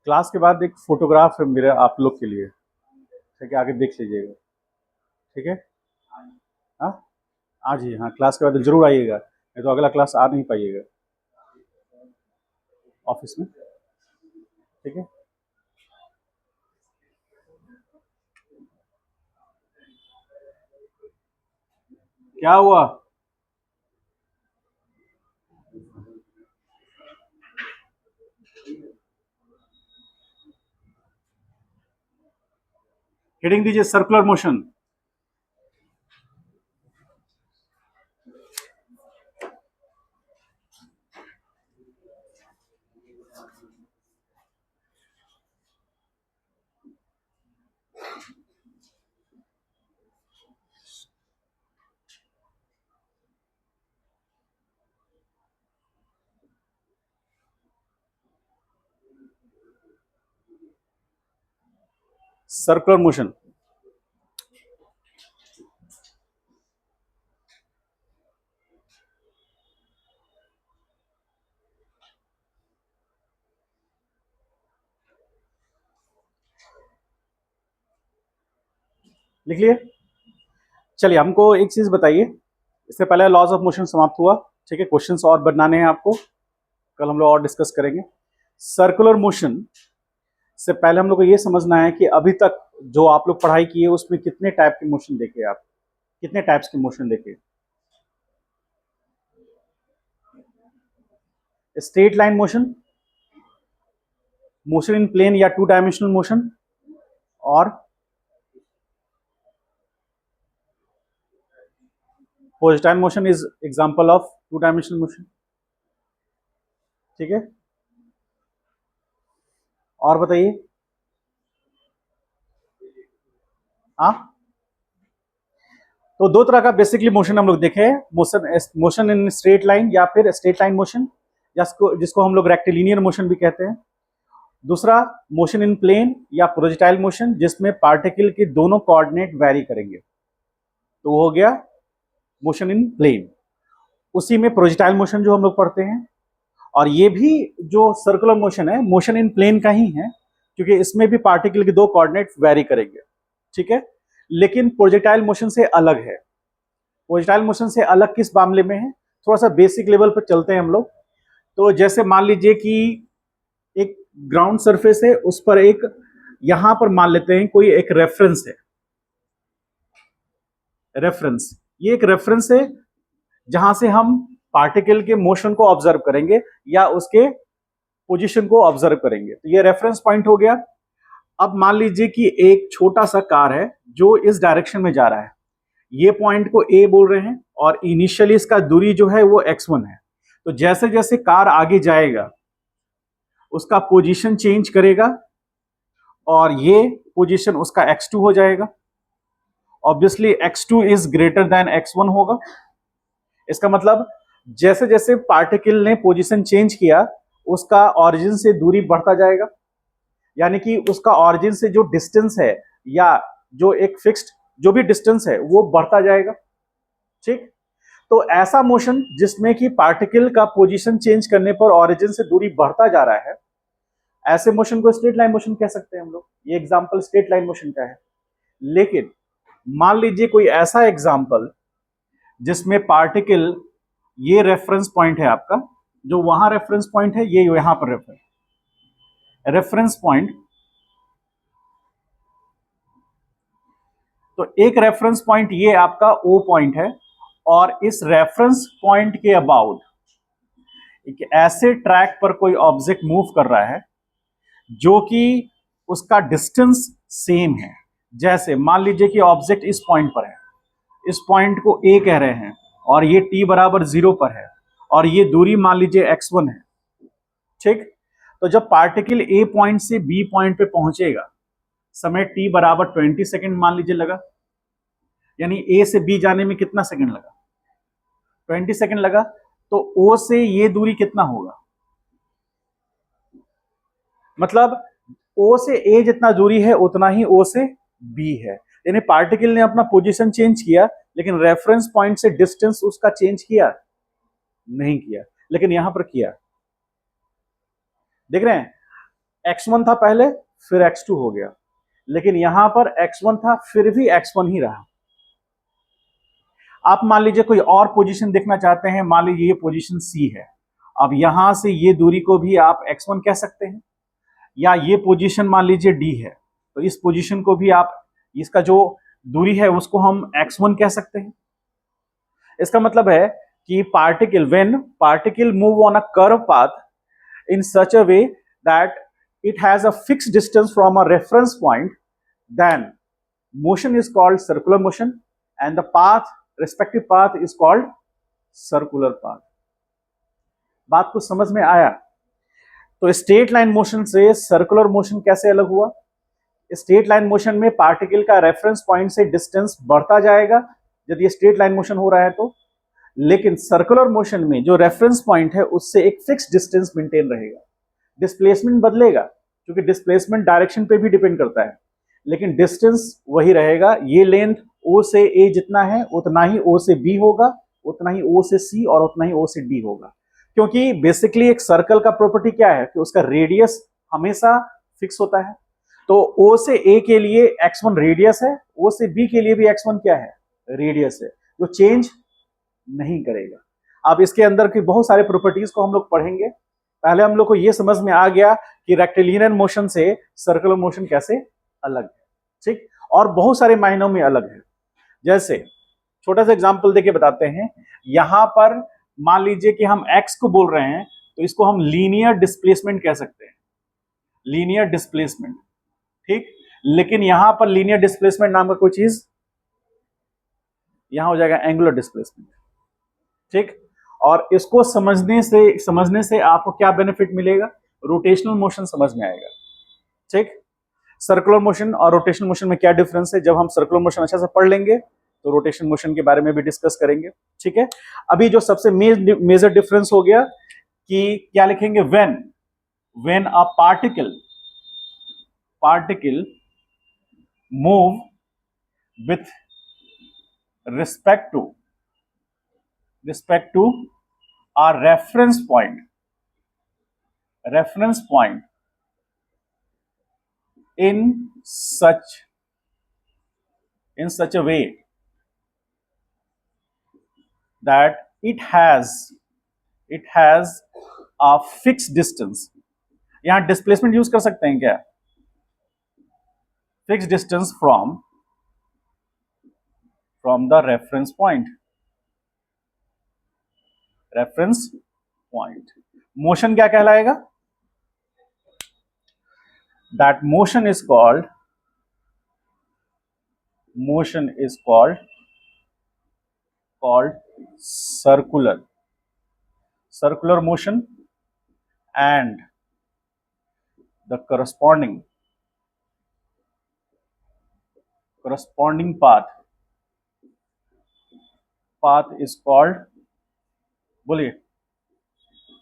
Class के बाद एक फोटोग्राफ है मेरा आप लोग के लिए, ठीक है, आगे देख लीजिएगा। ठीक है। हाँ, आज ही, हाँ, क्लास के बाद जरूर आइएगा, नहीं तो अगला क्लास आ नहीं पाइएगा ऑफिस में। ठीक है। क्या हुआ? हेडिंग दीजिए सर्कुलर मोशन। Circular motion. लिख लिए? चलिए, हमको एक चीज बताइए, इससे पहले लॉज ऑफ मोशन समाप्त हुआ। ठीक है, क्वेश्चंस और बनाने हैं आपको, कल हम लोग और डिस्कस करेंगे। सर्कुलर मोशन से पहले हम लोग को ये समझना है कि अभी तक जो आप लोग पढ़ाई किए उसमें कितने टाइप के मोशन देखे आप, कितने टाइप्स के मोशन देखे? Straight line motion, motion in plane या टू डायमेंशनल मोशन, और projectile motion is example of two dimensional motion. ठीक है, और बताइए। हाँ, तो दो तरह का बेसिकली मोशन हम लोग देखे हैं, मोशन इन स्ट्रेट लाइन या फिर स्ट्रेट लाइन मोशन, जिसको जिसको हम लोग रेक्टिलिनियर मोशन भी कहते हैं। दूसरा मोशन इन प्लेन या प्रोजेक्टाइल मोशन, जिसमें पार्टिकल के दोनों कोऑर्डिनेट वैरी करेंगे, तो वो हो गया मोशन इन प्लेन। उसी में प्रोजेक्टाइल मोशन जो हम लोग पढ़ते हैं, और ये भी जो सर्कुलर मोशन है मोशन इन प्लेन का ही है, क्योंकि इसमें भी पार्टिकल के दो कोऑर्डिनेट वैरी करेंगे। ठीक है, लेकिन प्रोजेक्टाइल मोशन से अलग है। प्रोजेक्टाइल मोशन से अलग किस मामले में है, थोड़ा सा बेसिक लेवल पर चलते हैं हम लोग। तो जैसे मान लीजिए कि एक ग्राउंड सरफेस है, उस पर एक, यहां पर मान लेते हैं कोई एक रेफरेंस है, रेफरेंस, ये एक रेफरेंस है जहां से हम पार्टिकल के मोशन को ऑब्जर्व करेंगे या उसके पोजीशन को ऑब्जर्व करेंगे, तो ये रेफरेंस पॉइंट हो गया। अब मान लीजिए कि एक छोटा सा कार है जो इस डायरेक्शन में जा रहा है, ये पॉइंट को ए बोल रहे हैं, और इनिशियली इसका दूरी जो है वो x1 है। तो जैसे जैसे कार आगे जाएगा उसका पोजीशन चेंज करेगा, और ये पोजीशन उसका x2 हो जाएगा। Obviously x2 is greater than x1 होगा। इसका मतलब जैसे जैसे पार्टिकल ने पोजीशन चेंज किया, उसका ऑरिजिन से दूरी बढ़ता जाएगा, यानी कि उसका ऑरिजिन से जो डिस्टेंस है या जो एक फिक्स्ड जो भी डिस्टेंस है वो बढ़ता जाएगा। ठीक, तो ऐसा मोशन जिसमें कि पार्टिकल का पोजीशन चेंज करने पर ऑरिजिन से दूरी बढ़ता जा रहा है, ऐसे मोशन को स्ट्रेट लाइन मोशन कह सकते हैं हम लोग। ये एग्जांपल स्ट्रेट लाइन मोशन का है। लेकिन मान लीजिए कोई ऐसा एग्जांपल जिसमें पार्टिकल, ये रेफरेंस पॉइंट है आपका, जो वहां रेफरेंस पॉइंट है, ये यहां पर रेफरेंस पॉइंट, तो एक रेफरेंस पॉइंट ये आपका ओ पॉइंट है, और इस रेफरेंस पॉइंट के अबाउट एक ऐसे ट्रैक पर कोई ऑब्जेक्ट मूव कर रहा है जो कि उसका डिस्टेंस सेम है। जैसे मान लीजिए कि ऑब्जेक्ट इस पॉइंट पर है, इस पॉइंट को ए कह रहे हैं, और ये t बराबर 0 पर है, और ये दूरी मान लीजिए x1 है। ठीक, तो जब पार्टिकल ए पॉइंट से बी पॉइंट पे पहुंचेगा, समय t बराबर 20 सेकेंड मान लीजिए लगा, यानी ए से बी जाने में कितना सेकंड लगा? 20 सेकंड लगा। तो ओ से ये दूरी कितना होगा? मतलब ओ से ए जितना दूरी है उतना ही ओ से बी है, यानी पार्टिकल ने अपना पोजीशन चेंज किया, लेकिन रेफरेंस पॉइंट से डिस्टेंस उसका चेंज किया नहीं किया, लेकिन यहां पर किया। देख रहे हैं, x1 था पहले, फिर x2 हो गया, लेकिन यहां पर x1 था फिर भी x1 ही रहा। आप मान लीजिए कोई और पोजीशन देखना चाहते हैं, मान लीजिए ये पोजीशन C है, अब यहां से ये दूरी को भी आप x1 कह सकते हैं, या ये पोजीशन मान लीजिए D है, तो इस पोजीशन को भी आप, इसका जो दूरी है उसको हम x1 कह सकते हैं। इसका मतलब है कि when particle move on a curve path in such a way that it has a fixed distance from a reference point, then motion is called circular motion and the respective path is called circular path. बात को समझ में आया? तो straight line motion से circular motion कैसे अलग हुआ? स्ट्रेट लाइन मोशन में पार्टिकल का रेफरेंस पॉइंट से डिस्टेंस बढ़ता जाएगा यदि स्ट्रेट लाइन मोशन हो रहा है तो, लेकिन सर्कुलर मोशन में जो रेफरेंस पॉइंट है उससे एक फिक्स डिस्टेंस मेंटेन रहेगा। डिस्प्लेसमेंट बदलेगा क्योंकि डिस्प्लेसमेंट डायरेक्शन पे भी डिपेंड करता है, लेकिन डिस्टेंस वही रहेगा। ये लेंथ O से A जितना है उतना ही O से B होगा, उतना ही O से C और उतना ही O से D होगा, क्योंकि बेसिकली एक सर्कल का प्रॉपर्टी क्या है कि उसका रेडियस हमेशा फिक्स होता है। तो O से A के लिए x1 रेडियस है, O से B के लिए भी x1 क्या है? रेडियस है, जो चेंज नहीं करेगा। अब इसके अंदर की बहुत सारे प्रॉपर्टीज को हम लोग पढ़ेंगे। पहले हम लोग को यह समझ में आ गया कि रेक्टिलिनियर मोशन से सर्कुलर मोशन कैसे अलग है, ठीक, और बहुत सारे मायनों में अलग है। जैसे छोटा सा एग्जांपल देके बताते हैं। यहां पर मान लीजिए कि हम x को बोल रहे हैं, तो इसको हम लीनियर डिस्प्लेसमेंट कह सकते हैं, लीनियर डिस्प्लेसमेंट, ठीक। लेकिन यहां पर लीनियर डिस्प्लेसमेंट नाम का कोई चीज यहां हो जाएगा एंगुलर डिस्प्लेसमेंट, ठीक। और इसको समझने से आपको क्या बेनिफिट मिलेगा? रोटेशनल मोशन समझ में आएगा, ठीक। सर्कुलर मोशन और रोटेशनल मोशन में क्या डिफरेंस है, जब हम सर्कुलर मोशन अच्छे से पढ़ लेंगे तो रोटेशन मोशन के बारे में भी डिस्कस करेंगे, ठीक है। अभी जो सबसे मेजर डिफरेंस हो गया कि क्या लिखेंगे? When a particle move with respect to a reference point in such a way that it has a fixed distance। यहां डिस्प्लेसमेंट यूज कर सकते हैं क्या? Fix distance from the reference point. Motion क्या कहलाएगा? That motion is called circular motion, and the corresponding path is called, बोलिए,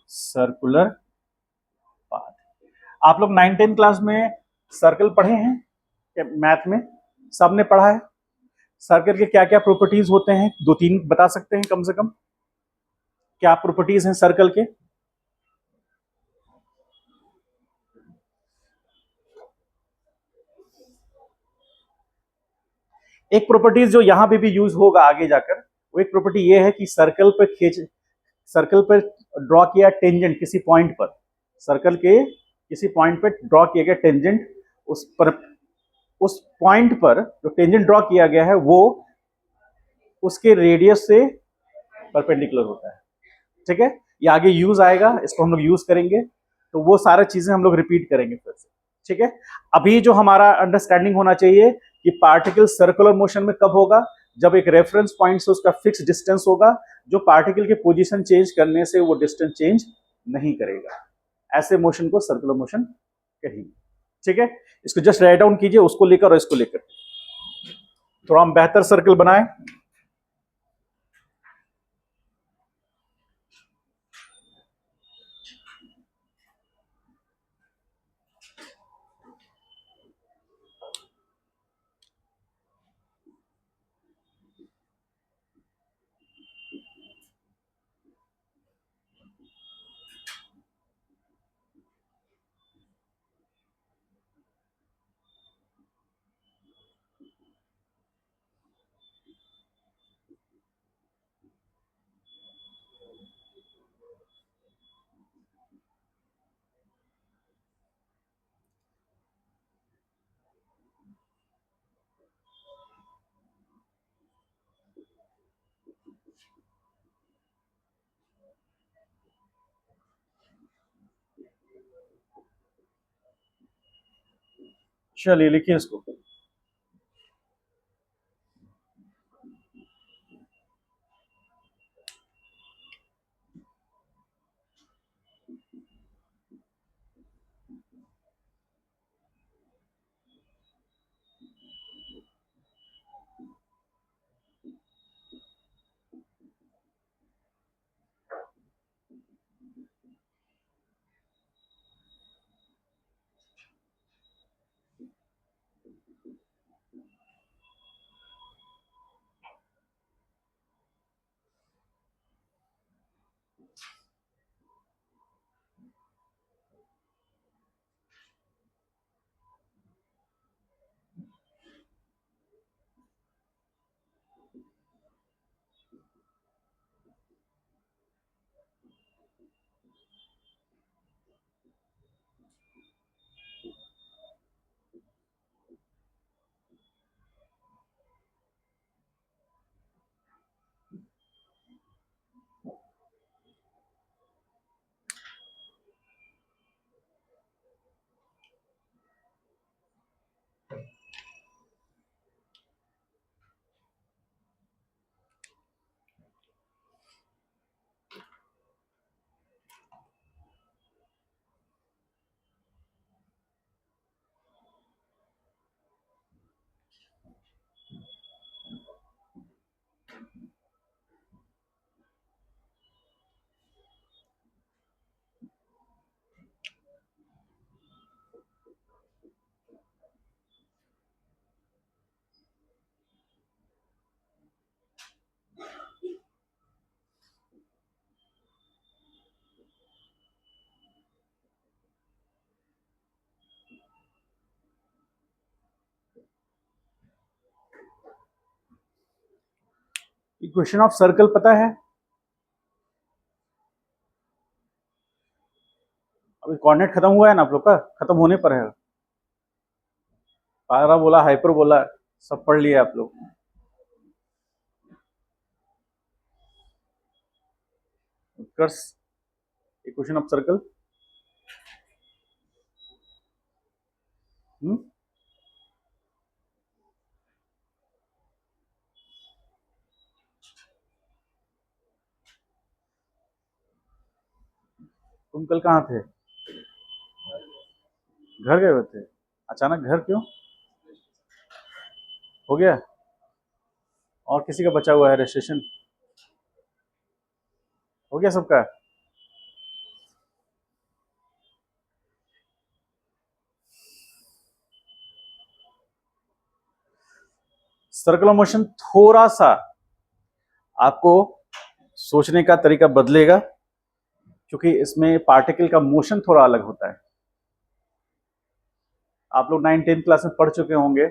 circular path. आप लोग 9-10 क्लास में सर्कल पढ़े हैं? मैथ में सबने पढ़ा है। सर्कल के क्या क्या प्रॉपर्टीज होते हैं? 2-3 बता सकते हैं कम से कम? क्या प्रॉपर्टीज हैं सर्कल के? एक प्रॉपर्टीज जो यहां पे भी यूज होगा आगे जाकर, वो एक प्रॉपर्टी ये है कि सर्कल पर ड्रॉ किया टेंजेंट किसी पॉइंट पर, सर्कल के किसी पॉइंट पर ड्रॉ किया गया टेंजेंट, उस पॉइंट पर जो टेंजेंट ड्रॉ किया गया है वो उसके रेडियस से परपेंडिकुलर होता है, ठीक है। ये आगे यूज आएगा, इसको हम लोग यूज करेंगे, तो वो सारी चीजें हम लोग रिपीट करेंगे फिर से, ठीक है। अभी जो हमारा अंडरस्टैंडिंग होना चाहिए कि पार्टिकल सर्कुलर मोशन में कब होगा? जब एक रेफरेंस पॉइंट से उसका फिक्स डिस्टेंस होगा, जो पार्टिकल के पोजीशन चेंज करने से वो डिस्टेंस चेंज नहीं करेगा। ऐसे मोशन को सर्कुलर मोशन कहेंगे, ठीक है। इसको जस्ट राइट डाउन कीजिए, उसको लेकर और इसको लेकर, थोड़ा हम बेहतर सर्कल बनाएं। चलिए लिखिए इसको। इक्वेशन ऑफ सर्कल पता है? अभी कोऑर्डिनेट खत्म हुआ है ना आप लोग का? खत्म होने पर है। पारा बोला, हाइपर बोला, सब पढ़ लिया आप लोग। उत्कर्ष, इक्वेशन ऑफ सर्कल। तुम कल कहाँ थे? घर गए हुए थे? अचानक घर क्यों? हो गया? और किसी का बचा हुआ है रजिस्ट्रेशन? हो गया सबका? सर्कुलर मोशन थोड़ा सा आपको सोचने का तरीका बदलेगा, क्योंकि इसमें पार्टिकल का मोशन थोड़ा अलग होता है। आप लोग 9-10 क्लास में पढ़ चुके होंगे,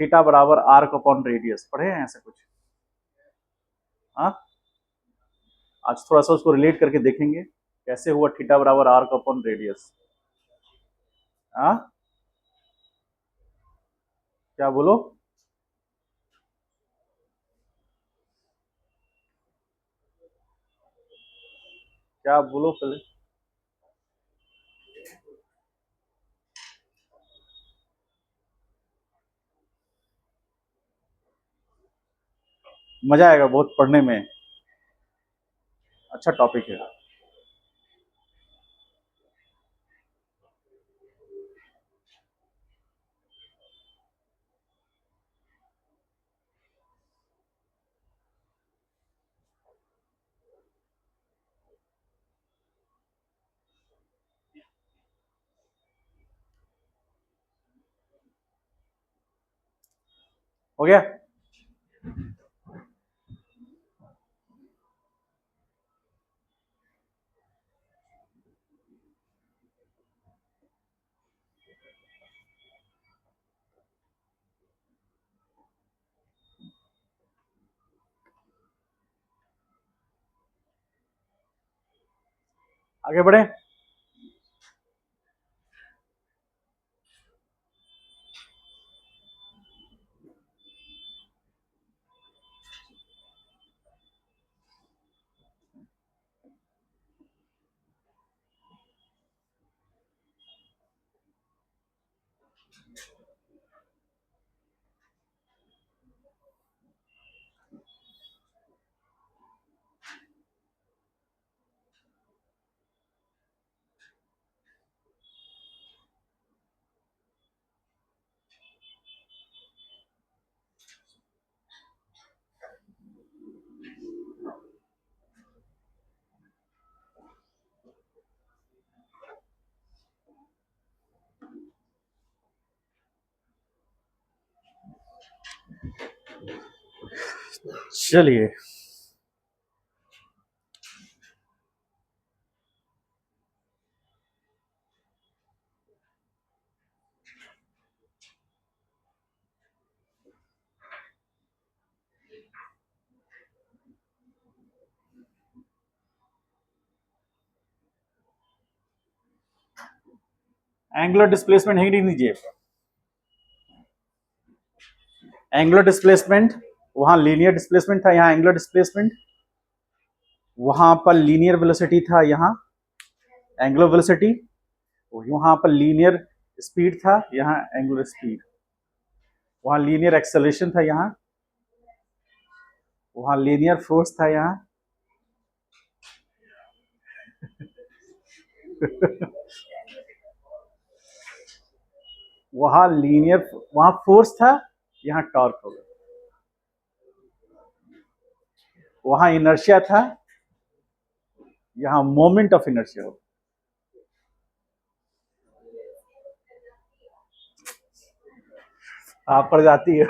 थीटा बराबर आर्क अपॉन रेडियस, पढ़े हैं ऐसा कुछ? हाँ, आज थोड़ा सा उसको रिलेट करके देखेंगे कैसे हुआ थीटा बराबर आर्क अपॉन रेडियस। हाँ, क्या बोलो? क्या बोलो पहले? मजा आएगा बहुत पढ़ने में, अच्छा टॉपिक है। हो गया? आगे बढ़े। चलिए, एंगुलर डिस्प्लेसमेंट है ही नहीं दीजिए। एंगुलर डिस्प्लेसमेंट, वहां लीनियर डिस्प्लेसमेंट था, यहाँ एंगुलर डिस्प्लेसमेंट, वहां पर लीनियर वेलोसिटी था, यहाँ एंगुलर वेलोसिटी, वहां पर लीनियर स्पीड था, यहाँ एंगुलर स्पीड, वहां लीनियर एक्सेलरेशन था, यहाँ वहां लीनियर फोर्स था, यहाँ वहां लीनियर, वहां फोर्स था, यहाँ टॉर्क होगा, वहां इनर्शिया था, यहाँ मोमेंट ऑफ इनर्शिया होगा। आप पड़ जाती है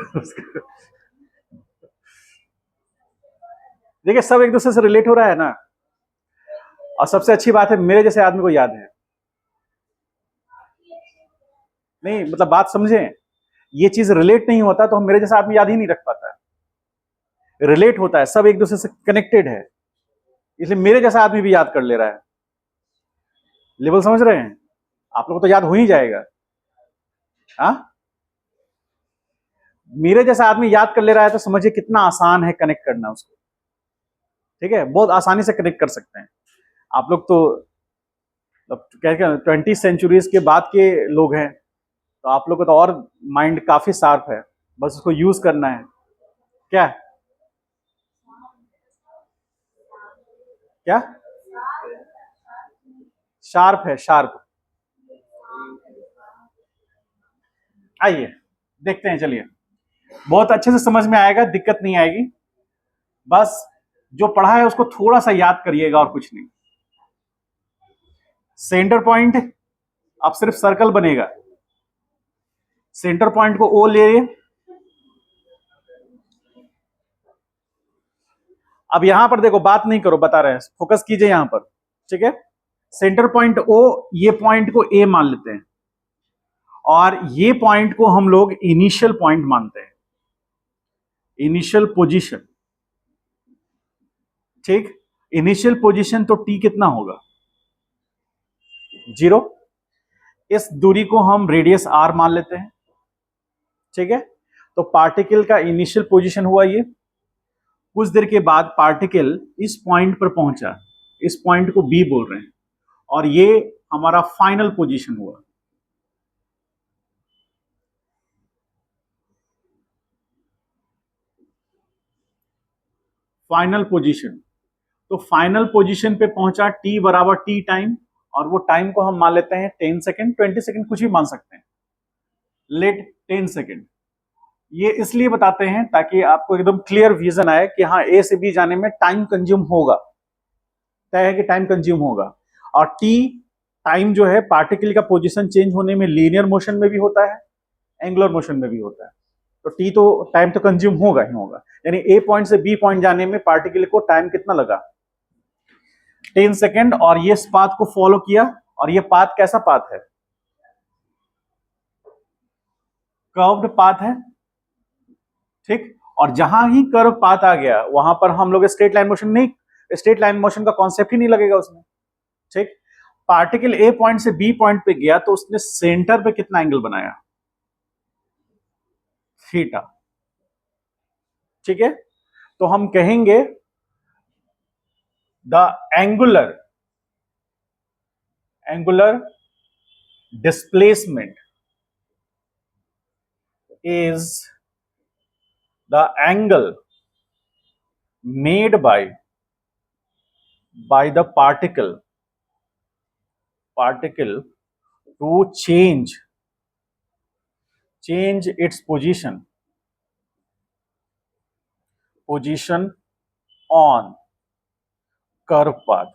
देखिए, सब एक दूसरे से रिलेट हो रहा है ना। और सबसे अच्छी बात है, मेरे जैसे आदमी को याद है। नहीं मतलब बात समझे, ये चीज रिलेट नहीं होता तो हम, मेरे जैसा आदमी याद ही नहीं रख पाता है। रिलेट होता है, सब एक दूसरे से कनेक्टेड है, इसलिए मेरे जैसा आदमी भी याद कर ले रहा है। लेवल समझ रहे हैं? आप लोगों को तो याद हो ही जाएगा। हाँ, मेरे जैसा आदमी याद कर ले रहा है तो समझिए कितना आसान है कनेक्ट करना उसको। ठीक है, बहुत आसानी से कनेक्ट कर सकते हैं आप लोग तो। क्या 20 सेंचुरीज के बाद के लोग हैं, तो आप लोग को तो और माइंड काफी शार्प है, बस उसको यूज करना है। क्या क्या शार्प है, शार्प। आइए देखते हैं, चलिए, बहुत अच्छे से समझ में आएगा, दिक्कत नहीं आएगी। बस जो पढ़ा है उसको थोड़ा सा याद करिएगा और कुछ नहीं। सेंटर पॉइंट, अब सिर्फ सर्कल बनेगा। सेंटर पॉइंट को ओ ले, अब यहां पर देखो, बात नहीं करो, बता रहे हैं, फोकस कीजिए यहां पर। ठीक है, सेंटर पॉइंट ओ, ये पॉइंट को ए मान लेते हैं, और ये पॉइंट को हम लोग इनिशियल पॉइंट मानते हैं, इनिशियल पोजीशन। ठीक, इनिशियल पोजीशन तो टी कितना होगा? 0। इस दूरी को हम रेडियस आर मान लेते हैं। ठीक है, तो पार्टिकल का इनिशियल पोजीशन हुआ ये। कुछ देर के बाद पार्टिकल इस पॉइंट पर पहुंचा, इस पॉइंट को बी बोल रहे हैं, और ये हमारा फाइनल पोजीशन हुआ। फाइनल पोजीशन, तो फाइनल पोजीशन पे पहुंचा टी बराबर टी टाइम, और वो टाइम को हम मान लेते हैं 10 सेकेंड, 20 सेकेंड, कुछ भी मान सकते हैं। लेट 10 सेकेंड, ये इसलिए बताते हैं ताकि आपको एकदम क्लियर विजन आए कि हाँ, ए से बी जाने में टाइम कंज्यूम होगा, तय है कि टाइम कंज्यूम होगा। और टी टाइम जो है पार्टिकल का पोजीशन चेंज होने में लीनियर मोशन में भी होता है, एंगुलर मोशन में भी होता है, तो टी तो टाइम तो कंज्यूम होगा ही होगा। यानी ए पॉइंट से बी पॉइंट जाने में पार्टिकल को टाइम कितना लगा? 10 सेकेंड। और ये इस पाथ को फॉलो किया, और ये पाथ कैसा पाथ है? कर्व्ड पाथ है। ठीक, और जहां ही कर्व पाथ आ गया वहां पर हम लोग स्ट्रेट लाइन मोशन नहीं, स्ट्रेट लाइन मोशन का कॉन्सेप्ट ही नहीं लगेगा उसमें। ठीक, पार्टिकल ए पॉइंट से बी पॉइंट पे गया तो उसने सेंटर पे कितना एंगल बनाया? थीटा। ठीक है, तो हम कहेंगे the angular displacement is the angle made by the particle to change its position on curve path.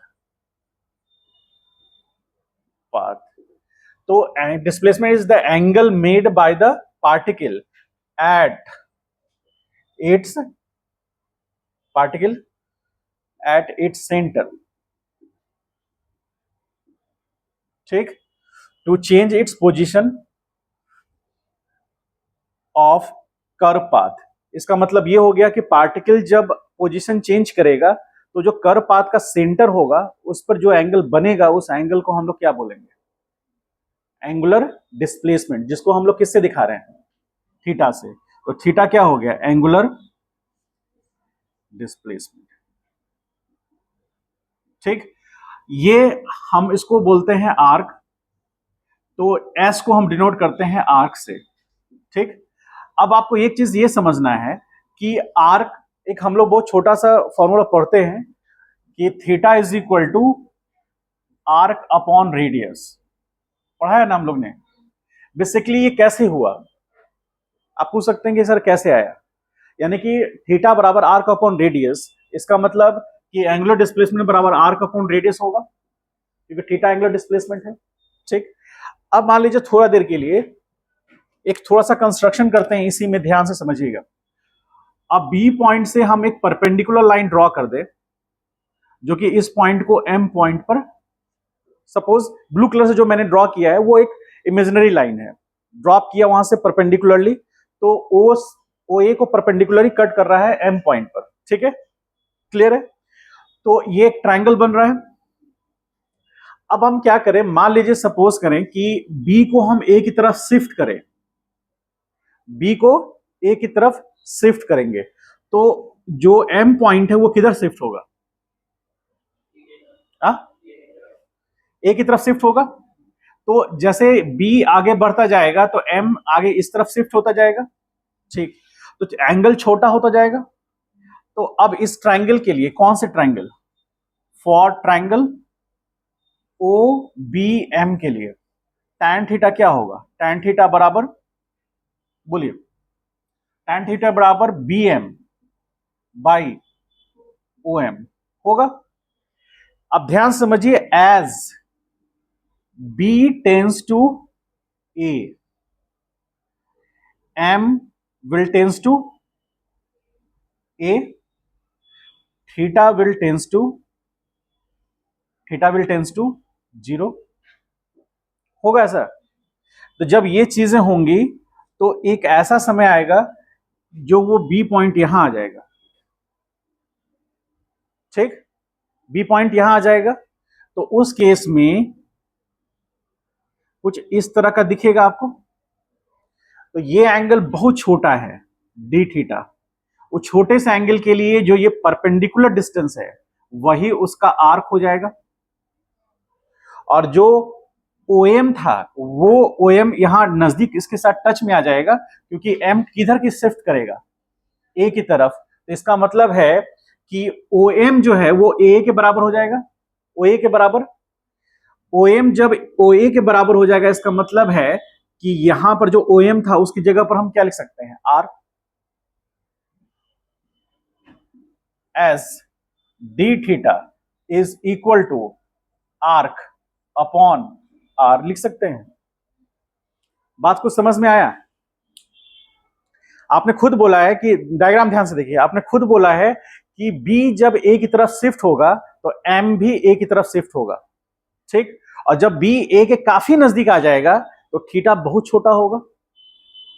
तो displacement is the angle made by the particle at its particle at its center, ठीक, to change its position of curve path। इसका मतलब ये हो गया कि particle जब position change करेगा तो जो कर्व पाथ का सेंटर होगा उस पर जो एंगल बनेगा उस एंगल को हम लोग क्या बोलेंगे, एंगुलर डिस्प्लेसमेंट, जिसको हम लोग किससे दिखा रहे हैं, थीटा से। तो थीटा क्या हो गया, एंगुलर डिस्प्लेसमेंट, ठीक। ये हम इसको बोलते हैं आर्क, तो एस को हम डिनोट करते हैं आर्क से, ठीक। अब आपको एक चीज ये समझना है कि आर्क, एक हम लोग बहुत छोटा सा फॉर्मूला पढ़ते हैं कि theta is equal to arc upon radius, पढ़ा है ना हम लोग ने। बेसिकली ये कैसे हुआ, आप पूछ सकते हैं कि सर कैसे आया, यानी कि थीटा बराबर आर्क अपॉन रेडियस, इसका मतलब कि एंगुलर डिस्प्लेसमेंट बराबर आर्क अपॉन रेडियस होगा, क्योंकि थीटा एंगुलर डिस्प्लेसमेंट है, ठीक। अब मान लीजिए थोड़ा देर के लिए एक थोड़ा सा कंस्ट्रक्शन करते हैं, इसी में ध्यान से समझिएगा। अब बी पॉइंट से हम एक परपेंडिकुलर लाइन ड्रॉ कर दे जो कि इस पॉइंट को एम पॉइंट पर, सपोज ब्लू कलर से जो मैंने ड्रॉ किया है वो एक इमेजिनरी लाइन है, ड्रॉप किया वहां से परपेंडिकुलरली, तो ओ ए को परपेंडिकुलरली कट कर रहा है एम पॉइंट पर, ठीक है, क्लियर है। तो ये एक ट्रायंगल बन रहा है। अब हम क्या करें, मान लीजिए सपोज करें कि बी को हम ए की तरफ शिफ्ट करें, बी को ए की तरफ शिफ्ट करेंगे, तो जो एम पॉइंट है वो किधर शिफ्ट होगा, ए की तरफ शिफ्ट होगा। तो जैसे बी आगे बढ़ता जाएगा तो एम आगे इस तरफ शिफ्ट होता जाएगा, ठीक, तो एंगल छोटा होता जाएगा। तो अब इस ट्रायंगल के लिए, कौन से triangle, for triangle O B M के लिए tan थीटा क्या होगा, tan थीटा बराबर, बोलिए, tan थीटा बराबर B M by O M होगा। अब ध्यान समझिए, as B tends to A, M will tends to A, theta will tends to zero, होगा ऐसा। तो जब ये चीजें होंगी तो एक ऐसा समय आएगा जो वो बी पॉइंट यहां आ जाएगा, ठीक, बी पॉइंट यहां आ जाएगा। तो उस केस में कुछ इस तरह का दिखेगा आपको। तो ये एंगल बहुत छोटा है डी थीटा, वो छोटे से एंगल के लिए जो ये परपेंडिकुलर डिस्टेंस है वही उसका आर्क हो जाएगा, और जो ओ एम था वो ओ एम यहां नजदीक इसके साथ टच में आ जाएगा, क्योंकि एम किधर की शिफ्ट करेगा, ए की तरफ। तो इसका मतलब है कि ओ एम जो है वो ए के बराबर हो जाएगा, ओ ए के बराबर। ओ एम जब ओ ए के बराबर हो जाएगा, इसका मतलब है कि यहां पर जो ओ एम था उसकी जगह पर हम क्या लिख सकते हैं, R, S D theta is equal to arc upon R लिख सकते हैं। बात को समझ में आया। आपने खुद बोला है कि, डायग्राम ध्यान से देखिए, आपने खुद बोला है कि बी जब ए की तरफ शिफ्ट होगा तो एम भी ए की तरफ शिफ्ट होगा, ठीक। और जब बी ए के काफी नजदीक आ जाएगा तो थीटा बहुत छोटा होगा,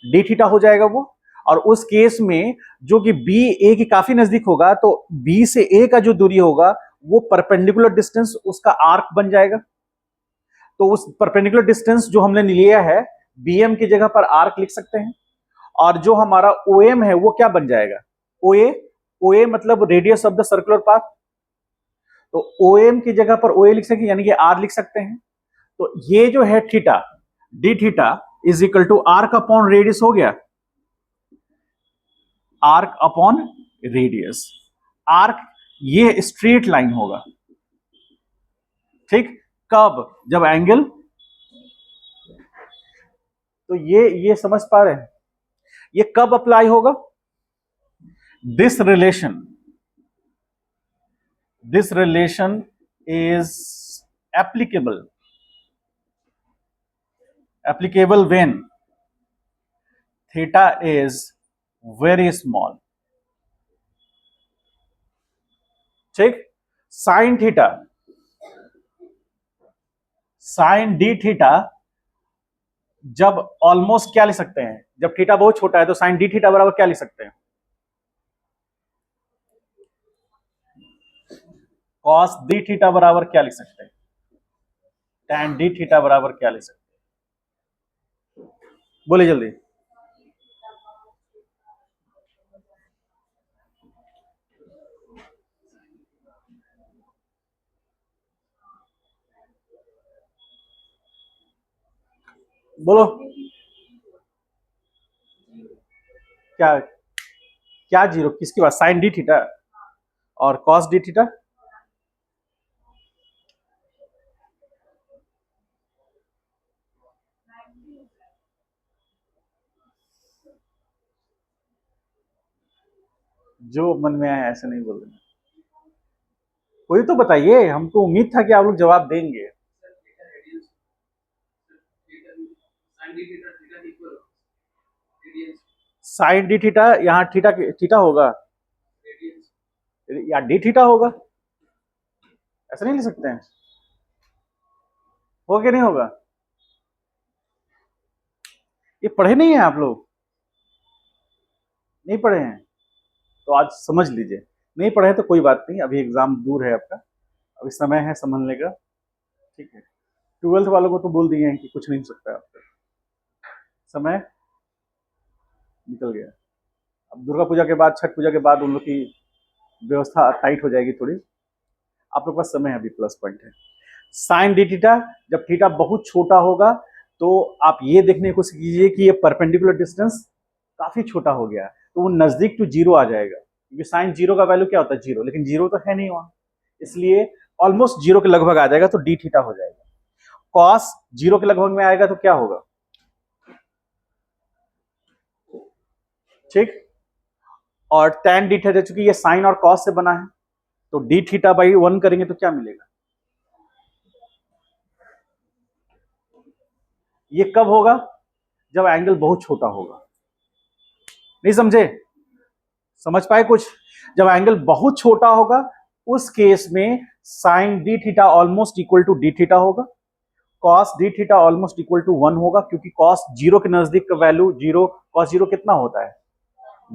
डी थीटा हो जाएगा वो। और उस केस में जो कि बी ए के काफी नजदीक होगा तो बी से ए का जो दूरी होगा वो परपेंडिकुलर डिस्टेंस उसका आर्क बन जाएगा। तो उस परपेंडिकुलर डिस्टेंस जो हमने लिया है बी एम की जगह पर आर्क लिख सकते हैं, और जो हमारा ओ एम है वो क्या बन जाएगा, ओ ए मतलब radius of the circular path. तो ओ एम की जगह पर ओ ए लिख सकते हैं, यानी कि आर लिख सकते हैं। तो ये जो है theta, D theta is equal to arc upon radius हो गया, आर्क अपॉन रेडियस। आर्क ये स्ट्रेट लाइन होगा, ठीक, कब, जब एंगल, तो ये समझ पा रहे हैं, ये कब अप्लाई होगा, this relation is applicable when theta is very small, ठीक। Sine theta, sine D theta जब ऑलमोस्ट क्या लिख सकते हैं, जब थीटा बहुत छोटा है तो साइन डी थीटा बराबर क्या लिख सकते हैं, कॉस डी थीटा बराबर क्या लिख सकते हैं, टैन डी थीटा बराबर क्या लिख सकते हैं, बोले जल्दी। बोलो क्या, क्या जीरो किसकी बात, साइन डी थीटा और कॉस डी थीटा। जो मन में आया ऐसे नहीं बोल रहे, कोई तो बताइए, हमको उम्मीद था कि आप लोग जवाब देंगे। साइन डी थीटा, यहाँ थीटा थीटा होगा या डी थीटा होगा, ऐसा नहीं लिख सकते हैं, होगा कि नहीं होगा। ये पढ़े नहीं है आप लोग, नहीं पढ़े हैं तो आज समझ लीजिए, नहीं पढ़े तो कोई बात नहीं, अभी एग्जाम दूर है आपका, अभी समय है समझने का, ठीक है। ट्वेल्थ वालों को तो बोल दिए हैं कि कुछ नहीं हो सकता आपका, समय निकल गया। अब दुर्गा पूजा के बाद, छठ पूजा के बाद उन लोग की व्यवस्था टाइट हो जाएगी थोड़ी, आप लोग के पास समय है अभी, प्लस पॉइंट है। साइन डी थीटा, जब थीटा बहुत छोटा होगा तो आप ये देखने की कोशिश कीजिए कि ये परपेंडिकुलर डिस्टेंस काफी छोटा हो गया, तो वो नजदीक टू जीरो आ जाएगा, क्योंकि साइन जीरो का वैल्यू क्या होता है, जीरो, लेकिन जीरो तो है नहीं वहां, इसलिए ऑलमोस्ट जीरो के लगभग आ जाएगा, तो डी थीटा हो जाएगा। कॉस जीरो के लगभग में आएगा तो क्या होगा, ठीक। और tan डी थीटा, चूंकि ये साइन और कॉस से बना है, तो डी थीटा बाई 1 करेंगे तो क्या मिलेगा, ये कब होगा, जब एंगल बहुत छोटा होगा। नहीं समझे, समझ पाए कुछ, जब एंगल बहुत छोटा होगा उस केस में sine D theta almost equal to D theta होगा, cos D theta almost equal to 1 होगा, क्योंकि कॉस जीरो के नजदीक का वैल्यू जीरो, कॉस जीरो कितना होता है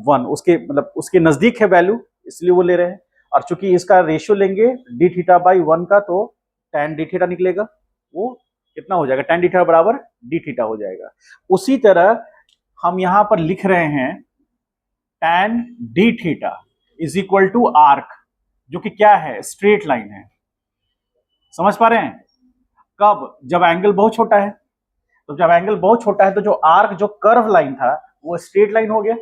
1, उसके मतलब उसके नजदीक है वैल्यू, इसलिए वो ले रहे हैं। और चूंकि इसका रेशियो लेंगे डी थीटा बाई 1 का, तो tan डी थीटा निकलेगा, वो कितना हो जाएगा, tan डी थीटा बराबर डी थीटा हो जाएगा। उसी तरह हम यहां पर लिख रहे हैं tan D theta is equal to arc, जो कि क्या है, स्ट्रेट लाइन है, समझ पा रहे हैं। कब, जब एंगल बहुत छोटा है, तो जब एंगल बहुत छोटा है तो जो आर्क, जो कर्व लाइन था वो स्ट्रेट लाइन हो गया,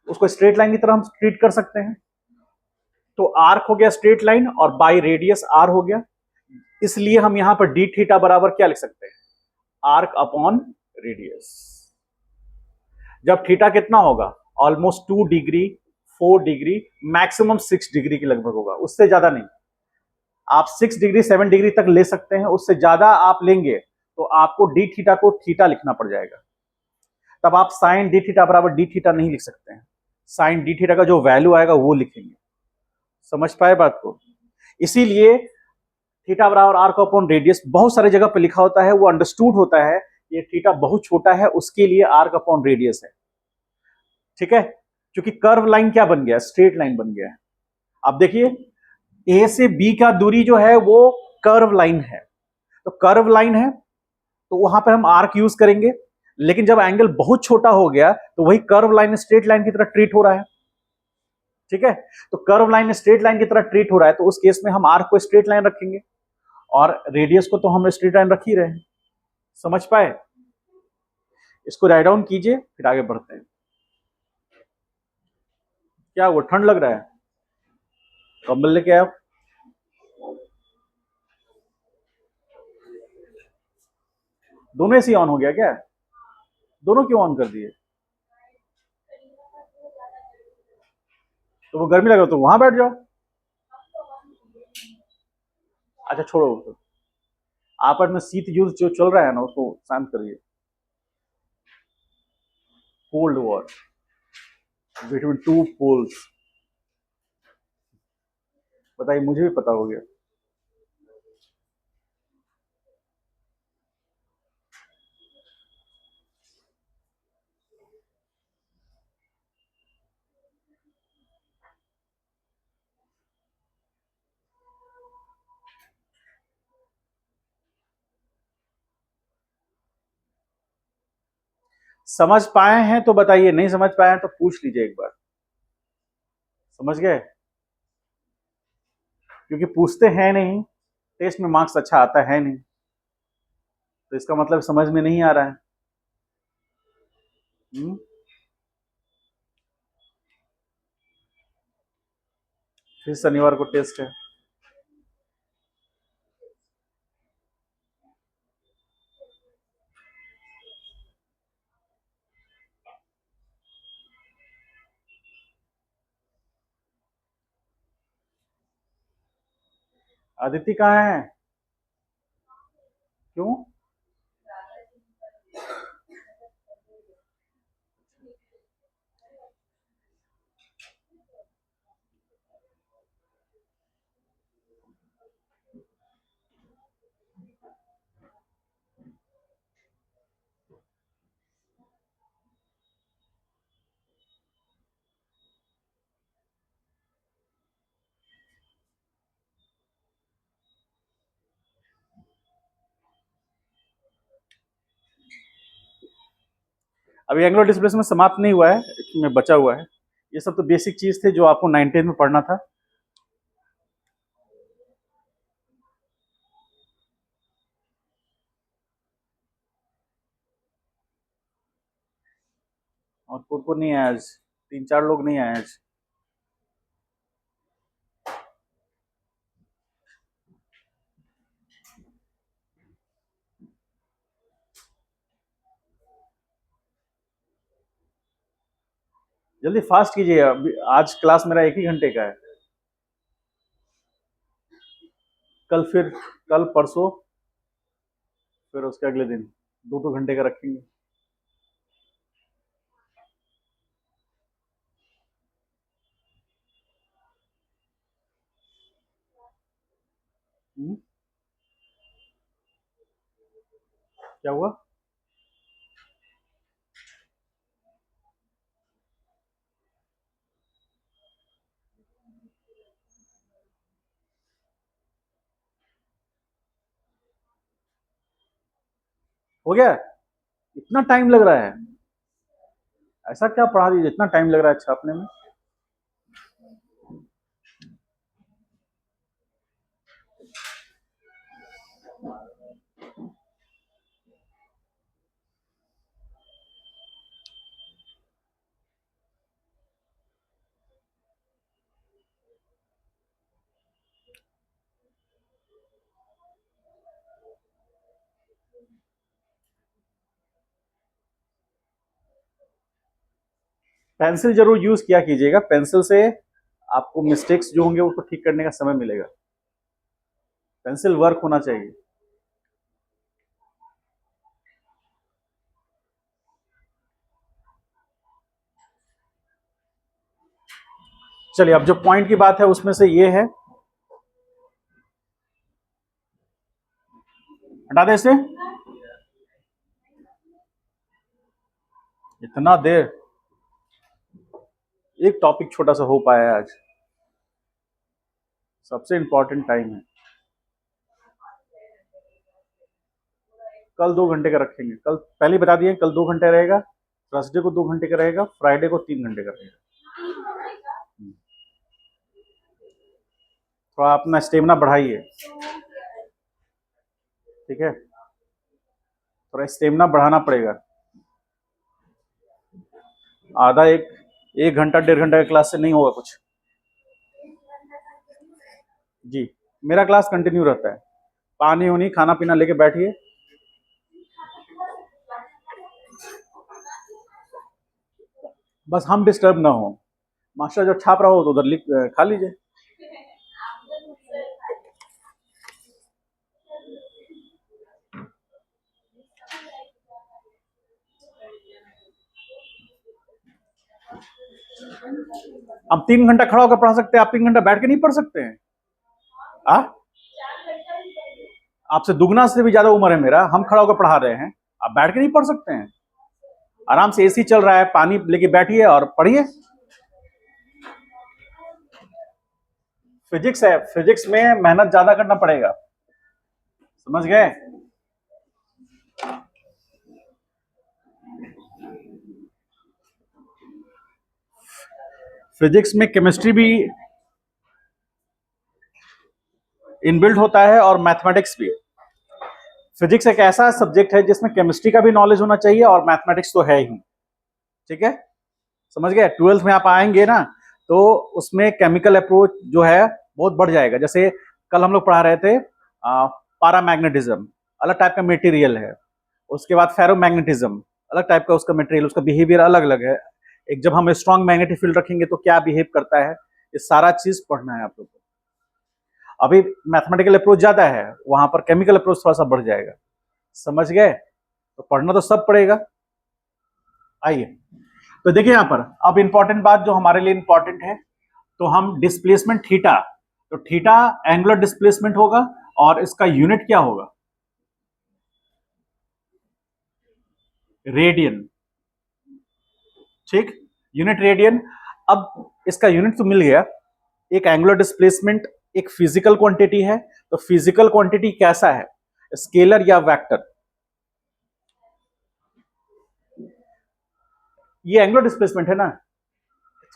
उसको स्ट्रेट लाइन की तरह हम ट्रीट कर सकते हैं, तो आर्क हो गया स्ट्रेट लाइन और बाई रेडियस आर हो गया, इसलिए हम यहां पर डी थीटा बराबर क्या लिख सकते हैं, आर्क अपॉन रेडियस। जब थीटा कितना होगा, almost 2 degree 4 degree maximum 6 degree के लगभग होगा, उससे ज्यादा नहीं, आप 6 डिग्री 7 डिग्री तक ले सकते हैं, उससे ज्यादा आप लेंगे तो आपको डी थीटा को थीटा लिखना पड़ जाएगा, तब आप साइन डी थीटा बराबर डी थीटा नहीं लिख सकते हैं, साइन डी थीटा का जो वैल्यू आएगा वो लिखेंगे, समझ पाए बात को। इसीलिए थीटा बराबर आर्क अपॉन रेडियस बहुत सारे जगह पे लिखा होता है, वो अंडरस्टूड होता है, ये थीटा बहुत छोटा है उसके लिए आर्क अपॉन रेडियस है, ठीक है। क्योंकि कर्व लाइन क्या बन गया, स्ट्रेट लाइन बन गया है। अब देखिए ए से बी का दूरी जो है वो कर्व लाइन है, तो कर्व लाइन है तो वहां पर हम आर्क यूज करेंगे, लेकिन जब एंगल बहुत छोटा हो गया तो वही कर्व लाइन स्ट्रेट लाइन की तरह ट्रीट हो रहा है, ठीक है। तो कर्व लाइन स्ट्रेट लाइन की तरह ट्रीट हो रहा है, तो उस केस में हम आर्क को स्ट्रेट लाइन रखेंगे और रेडियस को तो हम स्ट्रेट लाइन रख ही रहे हैं, समझ पाए। इसको राइट डाउन कीजिए फिर आगे बढ़ते हैं। क्या वो ठंड लग रहा है, कंबल लेके आओ। दोनों एसी ऑन हो गया क्या, दोनों क्यों ऑन कर दिए, तो वो गर्मी लगा तो वहां बैठ जाओ। अच्छा छोड़ो, तो आपस में शीत युद्ध जो चल रहा है ना उसको शांत करिए, cold war between two poles. बताइए, मुझे भी पता हो गया। समझ पाए हैं तो बताइए, नहीं समझ पाए हैं तो पूछ लीजिए एक बार। समझ गए? क्योंकि पूछते हैं नहीं, टेस्ट में मार्क्स अच्छा आता है नहीं, तो इसका मतलब समझ में नहीं आ रहा है। हम्म? फिर शनिवार को टेस्ट है। अदिति कहाँ है? क्यों? अभी एंगुलर डिस्प्लेसमेंट समाप्त नहीं हुआ है, इसमें बचा हुआ है। ये सब तो बेसिक चीज थे जो आपको 19 में पढ़ना था। और कोई नहीं आया आज, 3-4 लोग नहीं आए आज। जल्दी फास्ट कीजिए, अभी आज क्लास मेरा 1 ही घंटे का है। कल फिर, कल परसों, फिर उसके अगले दिन 2-2 घंटे का रखेंगे। हम्म? क्या हुआ? हो गया? इतना टाइम लग रहा है? ऐसा क्या पढ़ा दीजिए, इतना टाइम लग रहा है छापने में? पेंसिल जरूर यूज किया कीजिएगा, पेंसिल से आपको मिस्टेक्स जो होंगे उसको ठीक करने का समय मिलेगा। पेंसिल वर्क होना चाहिए। चलिए, अब जो पॉइंट की बात है उसमें से ये है, हटा दे इसे। इतना देर, एक टॉपिक छोटा सा हो पाया है आज, सबसे इंपॉर्टेंट टाइम है। कल 2 घंटे का रखेंगे, कल पहले ही बता दिए, कल 2 घंटे रहेगा, थर्सडे को 2 घंटे का रहेगा, फ्राइडे को 3 घंटे का रहेगा। थोड़ा अपना स्टेमिना बढ़ाइए, ठीक है? थोड़ा स्टेमिना बढ़ाना पड़ेगा। आधा एक, 1 घंटा 1.5 घंटा का क्लास से नहीं होगा कुछ। जी, मेरा क्लास कंटिन्यू रहता है। पानी उनी खाना पीना लेके बैठिए। बस हम डिस्टर्ब ना हो। मास्टर जब छाप रहा हो तो उधर लिख खा लीजिए। हम 3 घंटा खड़ा होकर पढ़ा सकते हैं, आप 3 घंटा बैठ के नहीं पढ़ सकते हैं? आ आपसे दुगना से भी ज्यादा उम्र है मेरा, हम खड़ा होकर पढ़ा रहे हैं, आप बैठ के नहीं पढ़ सकते हैं? आराम से एसी चल रहा है, पानी लेके बैठिए और पढ़िए। फिजिक्स है, फिजिक्स में मेहनत ज्यादा करना पड़ेगा, समझ गए? फिजिक्स में केमिस्ट्री भी इनबिल्ट होता है और मैथमेटिक्स भी। फिजिक्स एक ऐसा सब्जेक्ट है जिसमें केमिस्ट्री का भी नॉलेज होना चाहिए और मैथमेटिक्स तो है ही, ठीक है, समझ गए? 12th में आप आएंगे ना तो उसमें केमिकल अप्रोच जो है बहुत बढ़ जाएगा। जैसे कल हम लोग पढ़ा रहे थे पारामैग्नेटिज्म, अलग टाइप का मटेरियल है। उसके बाद फेरोमैग्नेटिज्म, अलग टाइप का उसका मटेरियल, उसका बिहेवियर अलग अलग है। एक जब हम स्ट्रॉन्ग मैग्नेटिक फील्ड रखेंगे तो क्या बिहेव करता है, ये सारा चीज पढ़ना है आप लोग को। अभी मैथमेटिकल अप्रोच ज्यादा है, वहां पर केमिकल अप्रोच थोड़ा सा बढ़ जाएगा, समझ गए? तो पढ़ना तो सब पड़ेगा। आइए तो देखिए यहां पर अब इंपॉर्टेंट बात जो हमारे लिए इंपॉर्टेंट है, तो हम डिस्प्लेसमेंट थीटा, तो थीटा एंगुलर डिस्प्लेसमेंट होगा और इसका यूनिट क्या होगा? रेडियन, ठीक, यूनिट रेडियन। अब इसका यूनिट तो मिल गया। एक एंगुलर डिस्प्लेसमेंट एक फिजिकल क्वांटिटी है, तो फिजिकल क्वांटिटी कैसा है, स्केलर या वेक्टर? ये एंगुलर डिस्प्लेसमेंट है ना,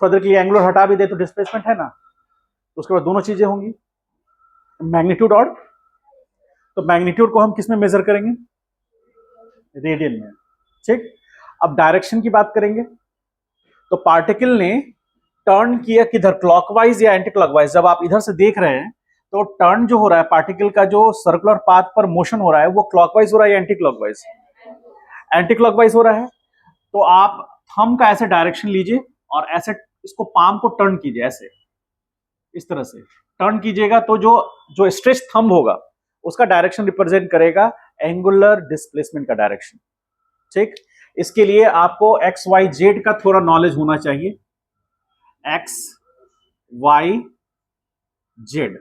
थोड़ा देर के लिए एंगुलर हटा भी दे तो डिस्प्लेसमेंट है ना, तो उसके बाद दोनों चीजें होंगी, मैग्नीट्यूड और, तो मैग्नीट्यूड को हम किस में मेजर करेंगे? रेडियन में, ठीक। अब डायरेक्शन की बात करेंगे, तो पार्टिकल ने टर्न किया किधर, क्लॉकवाइज या एंटी क्लॉकवाइज? जब आप इधर से देख रहे हैं तो टर्न जो हो रहा है, पार्टिकल का जो सर्कुलर पाथ पर मोशन हो रहा है वो क्लॉकवाइज हो रहा है या एंटी क्लॉकवाइज? एंटी क्लॉकवाइज हो रहा है। तो आप थंब का ऐसे डायरेक्शन लीजिए और ऐसे इसको पाम को टर्न कीजिए, ऐसे इस तरह से टर्न कीजिएगा, तो जो जो स्ट्रेच थंब होगा उसका डायरेक्शन रिप्रेजेंट करेगा एंगुलर डिस्प्लेसमेंट का डायरेक्शन, ठीक। इसके लिए आपको एक्स वाई जेड का थोड़ा नॉलेज होना चाहिए। एक्स वाई जेड,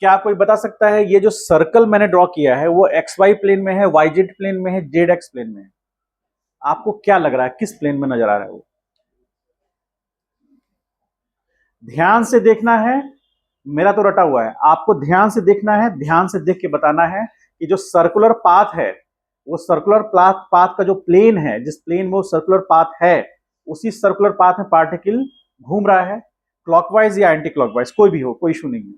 क्या कोई बता सकता है ये जो सर्कल मैंने ड्रॉ किया है वो एक्स वाई प्लेन में है, वाई जेड प्लेन में है, जेड एक्स प्लेन में है? आपको क्या लग रहा है किस प्लेन में नजर आ रहा है वो? ध्यान से देखना है, मेरा तो रटा हुआ है, आपको ध्यान से देखना है, ध्यान से देख के बताना है कि जो सर्कुलर पाथ है वो सर्कुलर पाथ का जो प्लेन है, जिस प्लेन में वो सर्कुलर पाथ है उसी सर्कुलर पाथ में पार्टिकल घूम रहा है, क्लॉकवाइज या एंटी क्लॉकवाइज, कोई भी हो, कोई इशू नहीं है।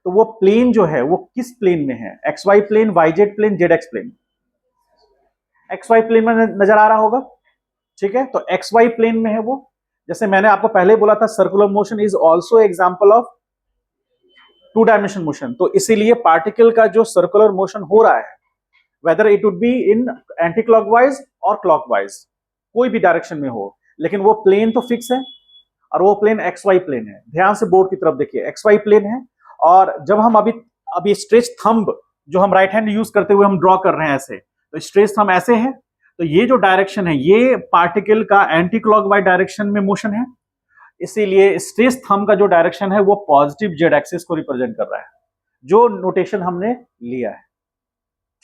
तो वो प्लेन जो है वो किस प्लेन में है? X Y plane, Y Z plane, Z X plane? X Y plane में नजर आ रहा होगा, ठीक है। तो एक्स वाई प्लेन में है वो। जैसे मैंने आपको पहले बोला था circular motion is also example of two dimension motion, तो इसीलिए पार्टिकल का जो सर्कुलर मोशन हो रहा है whether it would be in anti clockwise और क्लॉकवाइज, कोई भी डायरेक्शन में हो, लेकिन वो प्लेन तो फिक्स है और वो प्लेन एक्स वाई प्लेन है। ध्यान से बोर्ड की तरफ देखिए, एक्स वाई प्लेन है। और जब हम अभी अभी स्ट्रेच थंब जो हम राइट हैंड यूज करते हुए हम ड्रॉ कर रहे हैं ऐसे, तो स्ट्रेच थंब ऐसे है, तो ये जो डायरेक्शन है ये पार्टिकल का एंटी क्लॉकवाइज डायरेक्शन में मोशन है, इसीलिए स्ट्रेच थंब का जो डायरेक्शन है वो पॉजिटिव जेड एक्सिस को रिप्रेजेंट कर रहा है, जो नोटेशन हमने लिया है,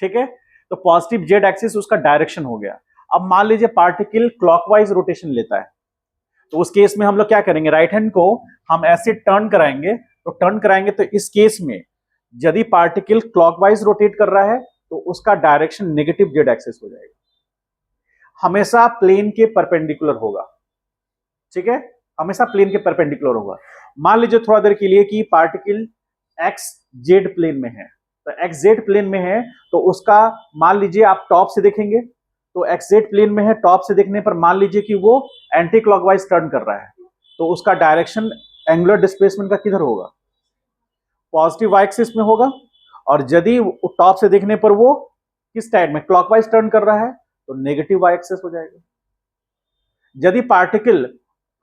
ठीक है। तो पॉजिटिव जेड एक्सिस उसका डायरेक्शन हो गया। अब मान लीजिए पार्टिकल क्लॉकवाइज रोटेशन लेता है, तो उस केस में हम लोग क्या करेंगे, राइट हैंड को हम ऐसे टर्न कराएंगे, तो टर्न कराएंगे तो इस केस में यदि पार्टिकल क्लॉकवाइज रोटेट कर रहा है तो उसका डायरेक्शन नेगेटिव जेड एक्सिस हो जाएगा, हमेशा प्लेन के परपेंडिकुलर होगा, ठीक है, हमेशा प्लेन के परपेंडिकुलर होगा। मान लीजिए थोड़ा देर के लिए कि पार्टिकल एक्स जेड प्लेन में है, तो एक्स जेड प्लेन में है तो उसका मान लीजिए आप टॉप से देखेंगे, तो एक्स जेड प्लेन में है, टॉप से देखने पर मान लीजिए कि वो एंटी क्लॉकवाइज टर्न कर रहा है, तो उसका डायरेक्शन एंगुलर डिस्प्लेसमेंट का किधर होगा? पॉजिटिव वाई एक्सिस में होगा। और यदि टॉप से देखने पर वो किस साइड में क्लॉकवाइज टर्न कर रहा है तो नेगेटिव वाई एक्सिस हो जाएगा। यदि पार्टिकल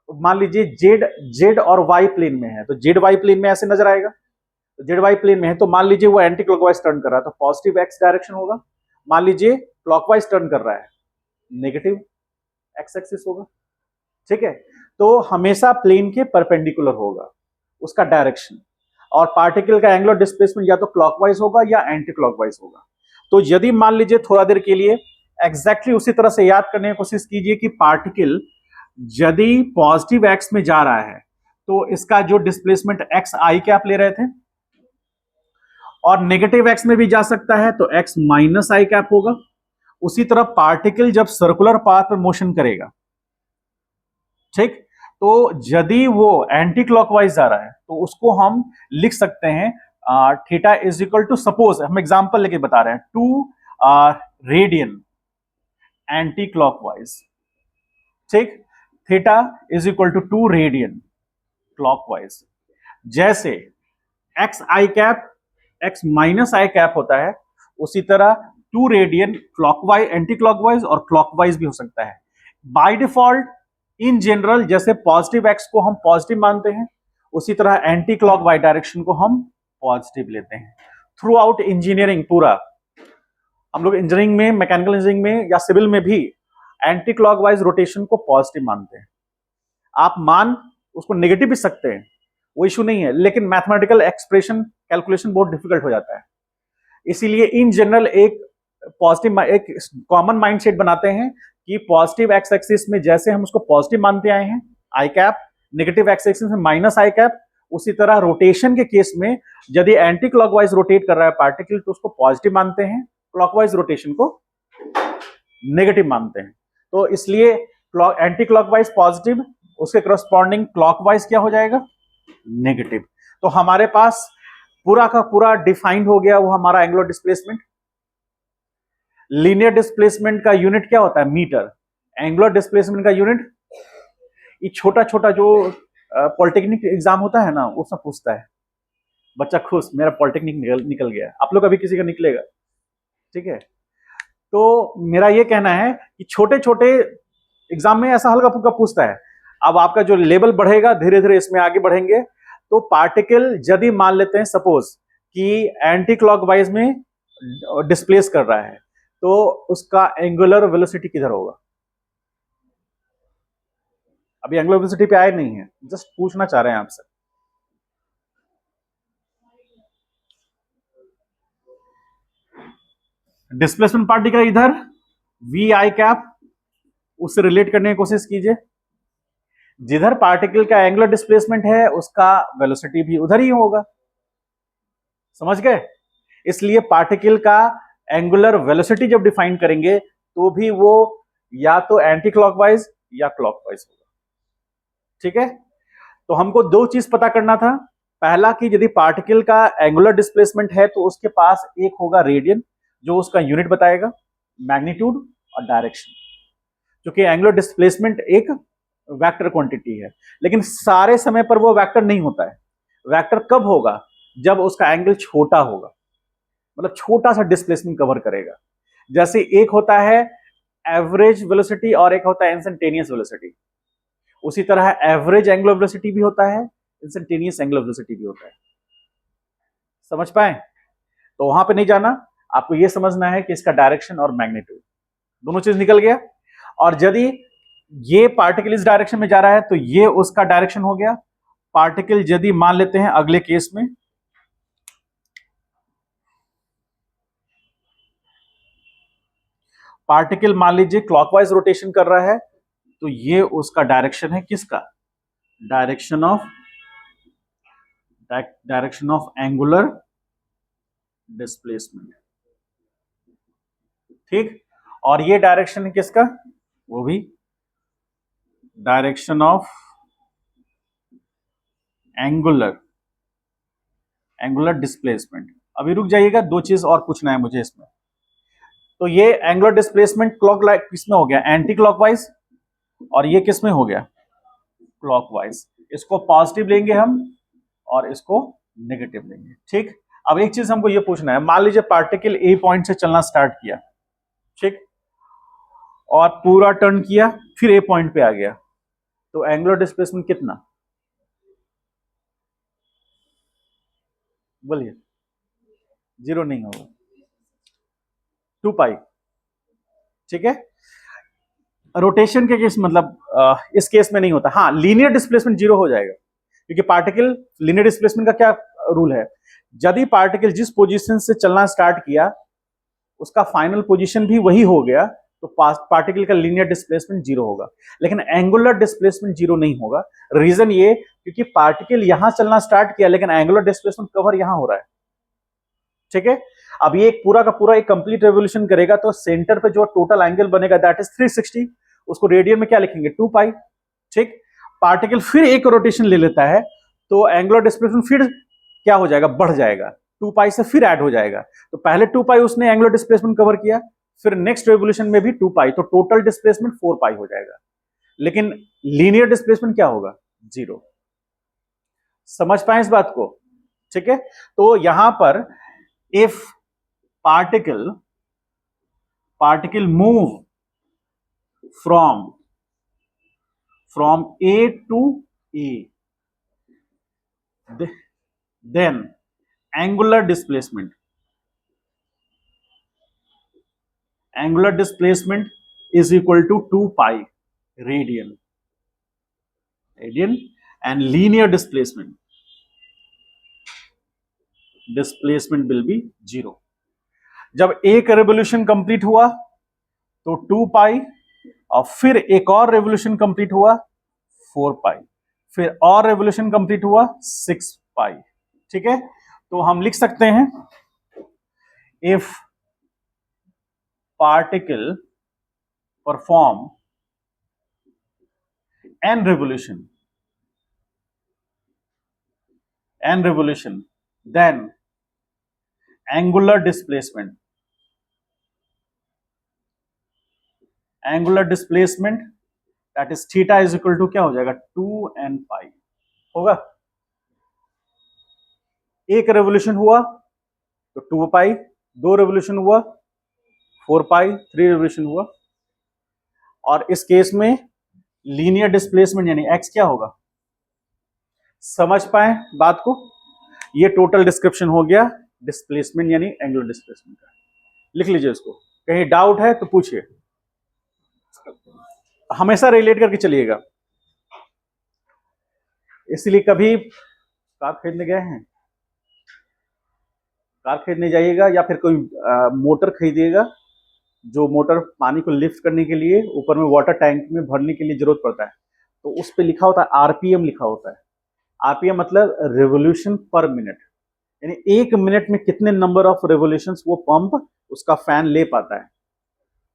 मान लीजिए जेड जेड और वाई प्लेन में है, तो जेड वाई प्लेन में ऐसे नजर आएगा, तो जेड वाई प्लेन में है तो मान लीजिए वो एंटी क्लॉकवाइज टर्न कर रहा है तो पॉजिटिव एक्स डायरेक्शन होगा, मान लीजिए क्लॉकवाइज टर्न कर रहा है नेगेटिव एक्स एक्सिस होगा, ठीक है। तो हमेशा प्लेन के परपेंडिकुलर होगा उसका डायरेक्शन। और पार्टिकल का एंगुलर डिस्प्लेसमेंट या तो क्लॉकवाइज होगा या एंटी क्लॉकवाइज होगा। तो यदि मान लीजिए थोड़ा देर के लिए एग्जैक्टली उसी तरह से याद करने की कोशिश कीजिए कि पार्टिकल यदि पॉजिटिव एक्स में जा रहा है तो इसका जो डिस्प्लेसमेंट एक्स आई कैप ले रहे थे, और नेगेटिव एक्स में भी जा सकता है तो एक्स माइनस आई कैप होगा। उसी तरह पार्टिकल जब सर्कुलर पाथ पर मोशन करेगा, ठीक, तो यदि वो एंटी क्लॉकवाइज जा रहा है तो उसको हम लिख सकते हैं theta is equal to, suppose हम एग्जांपल लेके बता रहे हैं, 2 रेडियन एंटी क्लॉकवाइज, ठीक, theta is equal to 2 radian clockwise. जैसे X I cap X minus I cap होता है, उसी तरह 2 रेडियन क्लॉकवाइज, एंटी क्लॉकवाइज और क्लॉकवाइज भी हो सकता है। बाय डिफॉल्ट इन जनरल जैसे पॉजिटिव एक्स को हम पॉजिटिव मानते हैं, उसी तरह एंटी क्लॉकवाइज डायरेक्शन को हम पॉजिटिव लेते हैं। थ्रू आउट इंजीनियरिंग पूरा हम लोग इंजीनियरिंग में, मैकेनिकल इंजीनियरिंग में या सिविल में भी एंटी क्लॉकवाइज रोटेशन को पॉजिटिव मानते हैं। आप मान उसको नेगेटिव भी सकते हैं, वो इशू नहीं है, लेकिन मैथमेटिकल एक्सप्रेशन कैलकुलेशन बहुत डिफिकल्ट हो जाता है। इसीलिए इन जनरल एक पॉजिटिव, एक कॉमन माइंडसेट बनाते हैं कि पॉजिटिव एक्स एक्सिस में जैसे हम उसको पॉजिटिव मानते आए हैं आई कैप, नेगेटिव एक्स एक्सिस में माइनस आई कैप, उसी तरह रोटेशन के केस में यदि एंटी क्लॉकवाइज रोटेट कर रहा है पार्टिकल तो उसको पॉजिटिव मानते हैं, क्लॉकवाइज रोटेशन को नेगेटिव मानते हैं। तो इसलिए एंटी क्लॉकवाइज पॉजिटिव, उसके करस्पॉन्डिंग क्लॉकवाइज क्या हो जाएगा, नेगेटिव। तो हमारे पास पूरा का पूरा डिफाइंड हो गया वो हमारा एंगुलर डिस्प्लेसमेंट। लीनियर डिस्प्लेसमेंट का यूनिट क्या होता है, मीटर। एंगुलर डिस्प्लेसमेंट का यूनिट, ये छोटा छोटा जो पॉलिटेक्निक एग्जाम होता है ना, उसमें पूछता है बच्चा खुश, मेरा पॉलिटेक्निक निकल गया। आप लोग अभी किसी का निकलेगा, ठीक है। तो मेरा ये कहना है कि छोटे छोटे एग्जाम में ऐसा हल्का फुल्का पूछता है। अब आपका जो लेवल बढ़ेगा धीरे धीरे इसमें आगे बढ़ेंगे, तो पार्टिकल यदि मान लेते हैं सपोज कि एंटी क्लॉकवाइज में डिस्प्लेस कर रहा है, तो उसका एंगुलर वेलोसिटी किधर होगा। अभी एंगुलर वेलोसिटी पे आए नहीं है, जस्ट पूछना चाह रहे हैं आपसे। डिस्प्लेसमेंट पार्टिकल इधर वी आई कैप, उससे रिलेट करने की कोशिश कीजिए। जिधर पार्टिकल का एंगुलर डिस्प्लेसमेंट है उसका वेलोसिटी भी उधर ही होगा, समझ गए। इसलिए पार्टिकल का एंगुलर वेलोसिटी जब डिफाइन करेंगे तो भी वो या तो एंटी क्लॉकवाइज या क्लॉकवाइज होगा, ठीक है। तो हमको दो चीज पता करना था। पहला कि यदि पार्टिकल का एंगुलर डिस्प्लेसमेंट है तो उसके पास एक होगा रेडियन जो उसका यूनिट बताएगा, मैग्नीट्यूड और डायरेक्शन, क्योंकि एंगुलर डिस्प्लेसमेंट एक वेक्टर क्वांटिटी है। लेकिन सारे समय पर वो वेक्टर नहीं होता है। वेक्टर कब होगा, जब उसका एंगल छोटा होगा, मतलब छोटा सा डिस्प्लेसमेंट कवर करेगा। जैसे एक होता है एवरेज वेलोसिटी और एक होता है इंस्टेंटेनियस वेलोसिटी, उसी तरह एवरेज एंगुलर वेलोसिटी भी होता है, इंस्टेंटेनियस एंगुलर वेलोसिटी भी होता है। समझ पाए। तो वहां पे नहीं जाना, आपको यह समझना है कि इसका डायरेक्शन और मैग्नीट्यूड दोनों चीज निकल गया। और यदि ये पार्टिकल इस डायरेक्शन में जा रहा है तो ये उसका डायरेक्शन हो गया। पार्टिकल यदि मान लेते हैं अगले केस में, पार्टिकल मान लीजिए क्लॉकवाइज रोटेशन कर रहा है, तो ये उसका डायरेक्शन है, किसका, डायरेक्शन ऑफ एंगुलर डिस्प्लेसमेंट, ठीक। और ये डायरेक्शन है किसका, वो भी डायरेक्शन ऑफ एंगुलर डिस्प्लेसमेंट। अभी रुक जाइएगा, दो चीज और पूछना है मुझे इसमें। तो ये एंगुलर डिस्प्लेसमेंट किसमें हो गया, एंटी क्लॉकवाइज, और ये किसमें हो गया, क्लॉकवाइज। इसको पॉजिटिव लेंगे हम और इसको नेगेटिव लेंगे, ठीक। अब एक चीज हमको ये पूछना है, मान लीजिए पार्टिकल ए पॉइंट से चलना स्टार्ट किया, ठीक, और पूरा टर्न किया, फिर ए पॉइंट पे आ गया, तो एंगुलर डिस्प्लेसमेंट कितना, बोलिए। 0 नहीं होगा, 2 पाई, ठीक है। रोटेशन के केस इस केस में नहीं होता। हाँ, लीनियर डिस्प्लेसमेंट 0 हो जाएगा, क्योंकि पार्टिकल लीनियर डिस्प्लेसमेंट का क्या रूल है, यदि पार्टिकल जिस पोजीशन से चलना स्टार्ट किया उसका फाइनल पोजीशन भी वही हो गया तो पार्टिकल का लीनियर डिस्प्लेसमेंट जीरो होगा, लेकिन एंगुलर डिस्प्लेसमेंट जीरो नहीं होगा। रीजन ये क्योंकि पार्टिकल यहां चलना स्टार्ट किया लेकिन एंगुलर डिस्प्लेसमेंट कवर यहां हो रहा है। ठीक है, अब ये एक पूरा का पूरा एक कंप्लीट रेवोल्यूशन करेगा तो सेंटर पे जो टोटल एंगल बनेगा दैट इज 360, उसको रेडियन में क्या लिखेंगे 2 पाई। ठीक, पार्टिकल फिर एक रोटेशन ले लेता है तो एंगुलर डिस्प्लेसमेंट फिर क्या हो जाएगा, बढ़ जाएगा, 2 पाई से फिर ऐड हो जाएगा। तो पहले 2 पाई उसने एंगुलर डिस्प्लेसमेंट कवर किया, फिर नेक्स्ट रेवोल्यूशन में भी 2 पाई, तो टोटल डिस्प्लेसमेंट 4 पाई हो जाएगा, लेकिन लीनियर डिस्प्लेसमेंट क्या होगा, जीरो। समझ पाए इस बात को? ठीक है, तो यहां पर if particle move from A to A, then angular displacement is equal to 2 pi radian and linear displacement will be 0। जब एक रेवोल्यूशन कंप्लीट हुआ तो 2 पाई, और फिर एक और रेवोल्यूशन कंप्लीट हुआ 4 पाई, फिर और रेवोल्यूशन कंप्लीट हुआ 6 पाई। ठीक है, तो हम लिख सकते हैं if particle perform n revolution then angular displacement that is theta is equal to क्या हो जाएगा 2n पाई होगा। एक रेवोल्यूशन हुआ तो 2 पाई, दो रेवोल्यूशन हुआ 4 पाई, 3 रेवोल्यूशन हुआ, और इस केस में लीनियर डिस्प्लेसमेंट यानी x क्या होगा। समझ पाए बात को? ये टोटल डिस्क्रिप्शन हो गया डिस्प्लेसमेंट यानी एंगुलर डिस्प्लेसमेंट का। लिख लीजिए इसको, कहीं डाउट है तो पूछिए, हमेशा रिलेट करके चलिएगा। इसलिए कभी कार खरीदने गए हैं, कार खरीदने जाइएगा या फिर कोई मोटर खरीदिएगा, जो मोटर पानी को लिफ्ट करने के लिए ऊपर में वाटर टैंक में भरने के लिए जरूरत पड़ता है, तो उस पर लिखा होता है आरपीएम लिखा होता है। आरपीएम मतलब रेवोल्यूशन पर मिनट, यानी एक मिनट में कितने नंबर ऑफ रेवोल्यूशंस वो पंप उसका फैन ले पाता है,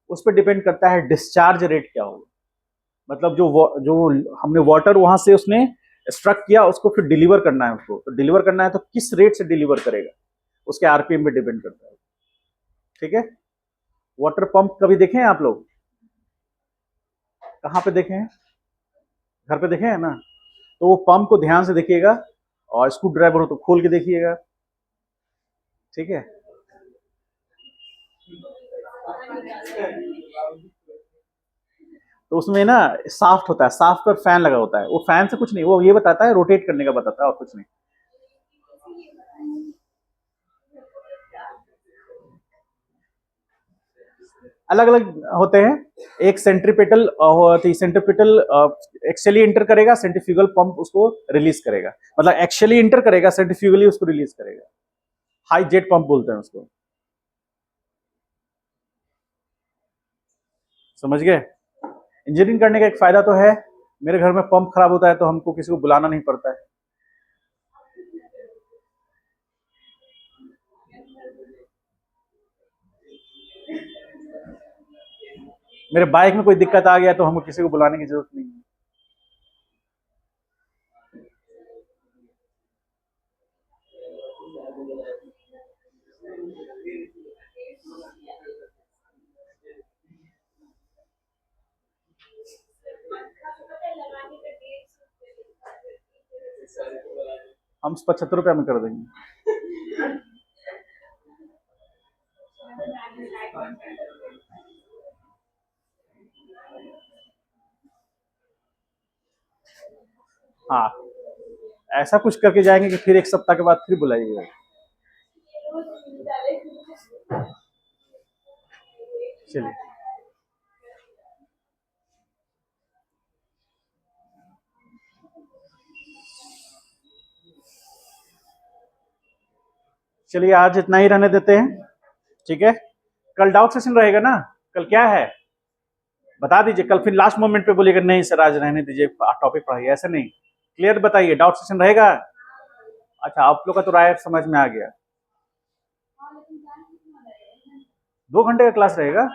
उस पर डिपेंड करता है डिस्चार्ज रेट क्या होगा। मतलब जो हमने वाटर वहां से उसने स्ट्रक किया उसको फिर डिलीवर करना है, उसको तो डिलीवर करना है तो किस रेट से डिलीवर करेगा उसके आरपीएम पे डिपेंड करता है। ठीक है, वाटर पंप कभी देखे हैं आप लोग? कहाँ पे देखे हैं? घर पे देखे हैं ना? तो वो पंप को ध्यान से देखिएगा और स्क्रू ड्राइवर हो तो खोल के देखिएगा। ठीक है, तो उसमें ना साफ्ट होता है, साफ्ट पर फैन लगा होता है, वो फैन से कुछ नहीं, वो ये बताता है रोटेट करने का बताता है और कुछ नहीं। अलग अलग होते हैं, एक सेंट्रीपिटल एक्चुअली इंटर करेगा, सेंट्रीफ्यूगल पंप उसको रिलीज करेगा, मतलब एक्चुअली इंटर करेगा, सेंट्रीफ्यूगली उसको रिलीज करेगा, हाई जेट पंप बोलते हैं उसको। समझ गए? इंजीनियरिंग करने का एक फायदा तो है, मेरे घर में पंप खराब होता है तो हमको किसी को बुलाना नहीं पड़ता है। मेरे बाइक में कोई दिक्कत आ गया तो हमको किसी को बुलाने की जरूरत नहीं है। हम 75 रुपया में कर देंगे। हाँ, ऐसा कुछ करके जाएंगे कि फिर एक सप्ताह के बाद फिर बुलाइएगा। चलिए, चलिए आज इतना ही रहने देते हैं, ठीक है। कल डाउट सेशन रहेगा ना? कल क्या है बता दीजिए, कल फिर लास्ट मोमेंट पे बोलिएगा नहीं सर आज रहने दीजिए, टॉपिक पढ़ाइए, ऐसे नहीं। क्लियर बताइए, डाउट सेशन रहेगा? अच्छा, आप लोग का तो राय समझ में आ गया। 2 घंटे का क्लास रहेगा?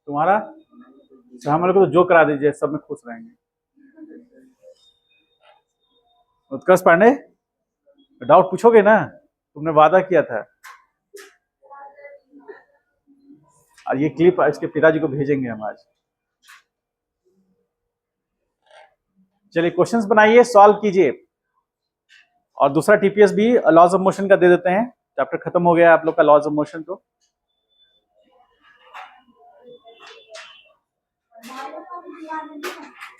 तुम्हारा हम लोग को तो जो करा दीजिए, सब में खुश रहेंगे। उत्कर्ष पांडे, डाउट पूछोगे ना? तुमने वादा किया था। और ये क्लिप इसके पिताजी को भेजेंगे हम आज। चलिए क्वेश्चंस बनाइए, सॉल्व कीजिए। और दूसरा टीपीएस भी लॉज ऑफ मोशन का दे देते हैं, चैप्टर खत्म हो गया आप लोग का लॉज ऑफ मोशन। तो